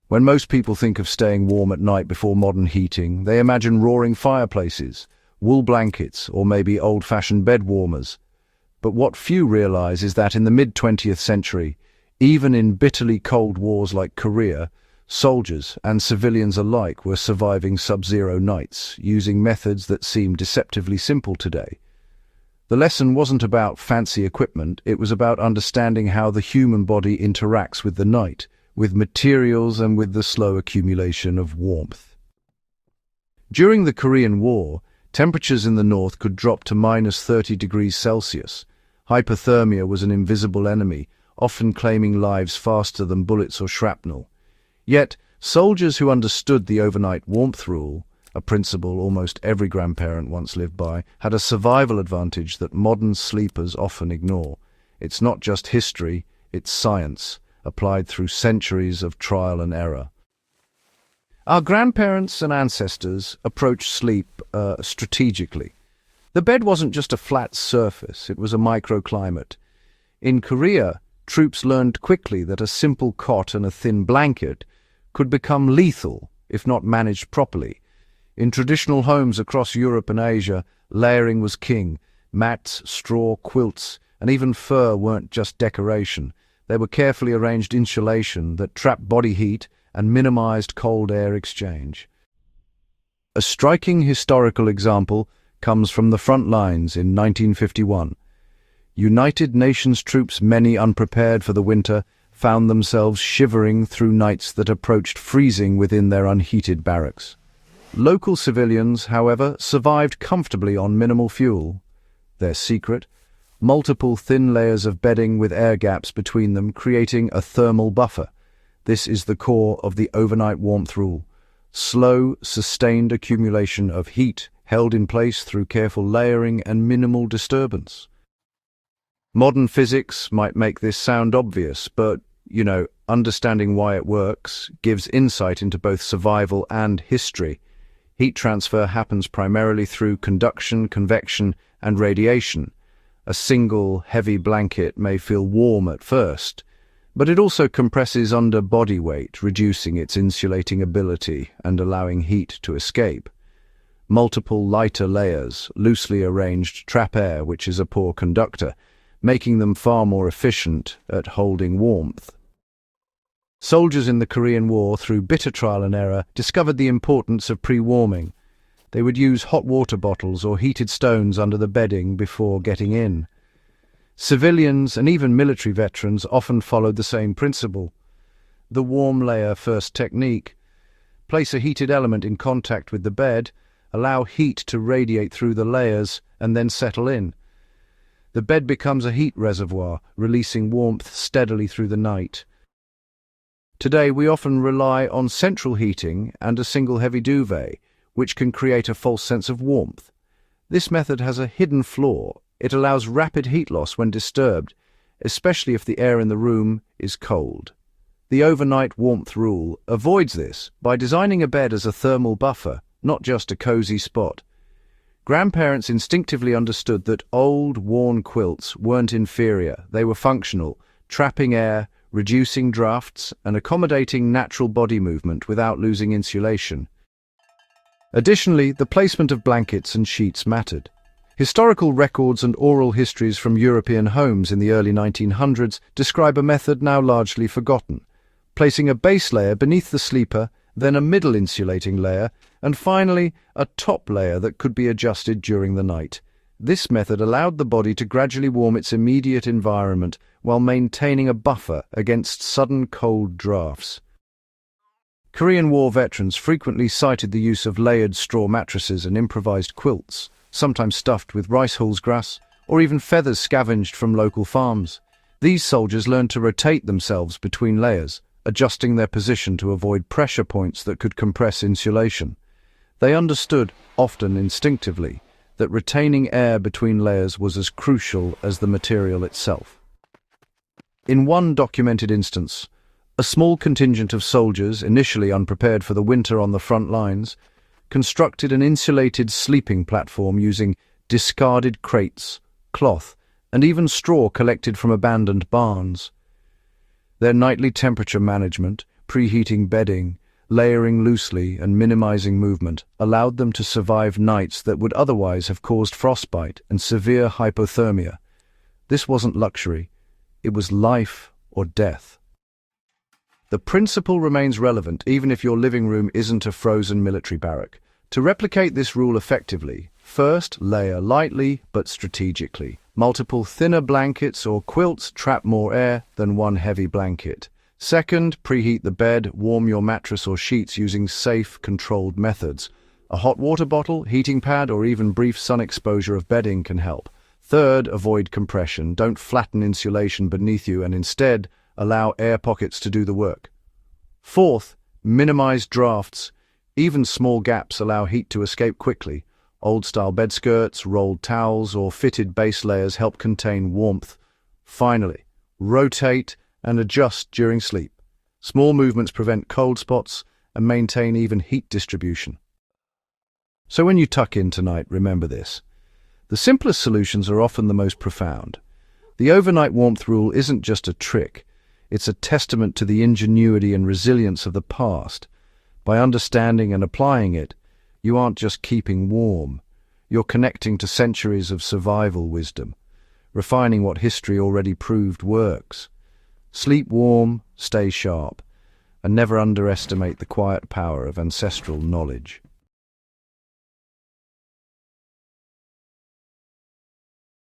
When most people think of staying warm at night before modern heating, they imagine roaring fireplaces, wool blankets, or maybe old-fashioned bed warmers. But what few realize is that in the mid-20th century, even in bitterly cold wars like Korea, soldiers and civilians alike were surviving sub-zero nights, using methods that seem deceptively simple today. The lesson wasn't about fancy equipment, it was about understanding how the human body interacts with the night, with materials and with the slow accumulation of warmth. During the Korean War, temperatures in the north could drop to -30 degrees Celsius. Hypothermia was an invisible enemy, often claiming lives faster than bullets or shrapnel. Yet, soldiers who understood the overnight warmth rule, a principle almost every grandparent once lived by, had a survival advantage that modern sleepers often ignore. It's not just history, it's science, applied through centuries of trial and error. Our grandparents and ancestors approached sleep strategically. The bed wasn't just a flat surface, it was a microclimate. In Korea, troops learned quickly that a simple cot and a thin blanket could become lethal if not managed properly. In traditional homes across Europe and Asia, layering was king. Mats, straw, quilts, and even fur weren't just decoration. They were carefully arranged insulation that trapped body heat and minimized cold air exchange. A striking historical example comes from the front lines in 1951. United Nations troops, many unprepared for the winter, found themselves shivering through nights that approached freezing within their unheated barracks. Local civilians, however, survived comfortably on minimal fuel. Their secret? Multiple thin layers of bedding with air gaps between them, creating a thermal buffer. This is the core of the overnight warmth rule. Slow, sustained accumulation of heat held in place through careful layering and minimal disturbance. Modern physics might make this sound obvious, but, understanding why it works gives insight into both survival and history. Heat transfer happens primarily through conduction, convection, and radiation. A single, heavy blanket may feel warm at first, but it also compresses under body weight, reducing its insulating ability and allowing heat to escape. Multiple lighter layers, loosely arranged, trap air, which is a poor conductor, making them far more efficient at holding warmth. Soldiers in the Korean War, through bitter trial and error, discovered the importance of pre-warming. They would use hot water bottles or heated stones under the bedding before getting in. Civilians and even military veterans often followed the same principle. The warm layer first technique. Place a heated element in contact with the bed, allow heat to radiate through the layers, and then settle in. The bed becomes a heat reservoir, releasing warmth steadily through the night. Today, we often rely on central heating and a single heavy duvet, which can create a false sense of warmth. This method has a hidden flaw. It allows rapid heat loss when disturbed, especially if the air in the room is cold. The overnight warmth rule avoids this by designing a bed as a thermal buffer, not just a cozy spot. Grandparents instinctively understood that old, worn quilts weren't inferior. They were functional, trapping air, reducing drafts, and accommodating natural body movement without losing insulation. Additionally, the placement of blankets and sheets mattered. Historical records and oral histories from European homes in the early 1900s describe a method now largely forgotten, placing a base layer beneath the sleeper, then a middle insulating layer, and finally a top layer that could be adjusted during the night. This method allowed the body to gradually warm its immediate environment while maintaining a buffer against sudden cold drafts. Korean War veterans frequently cited the use of layered straw mattresses and improvised quilts, sometimes stuffed with rice hulls grass or even feathers scavenged from local farms. These soldiers learned to rotate themselves between layers, adjusting their position to avoid pressure points that could compress insulation. They understood, often instinctively, that retaining air between layers was as crucial as the material itself. In one documented instance, a small contingent of soldiers, initially unprepared for the winter on the front lines, constructed an insulated sleeping platform using discarded crates, cloth, and even straw collected from abandoned barns. Their nightly temperature management, preheating bedding, layering loosely, and minimizing movement allowed them to survive nights that would otherwise have caused frostbite and severe hypothermia. This wasn't luxury, it was life or death. The principle remains relevant even if your living room isn't a frozen military barrack. To replicate this rule effectively, first layer lightly but strategically. Multiple thinner blankets or quilts trap more air than one heavy blanket. Second, preheat the bed, warm your mattress or sheets using safe, controlled methods. A hot water bottle, heating pad, or even brief sun exposure of bedding can help. Third, avoid compression. Don't flatten insulation beneath you and instead allow air pockets to do the work. Fourth, minimize drafts. Even small gaps allow heat to escape quickly. Old-style bed skirts, rolled towels, or fitted base layers help contain warmth. Finally, rotate and adjust during sleep. Small movements prevent cold spots and maintain even heat distribution. So when you tuck in tonight, remember this. The simplest solutions are often the most profound. The overnight warmth rule isn't just a trick. It's a testament to the ingenuity and resilience of the past. By understanding and applying it, you aren't just keeping warm. You're connecting to centuries of survival wisdom, refining what history already proved works. Sleep warm, stay sharp, and never underestimate the quiet power of ancestral knowledge.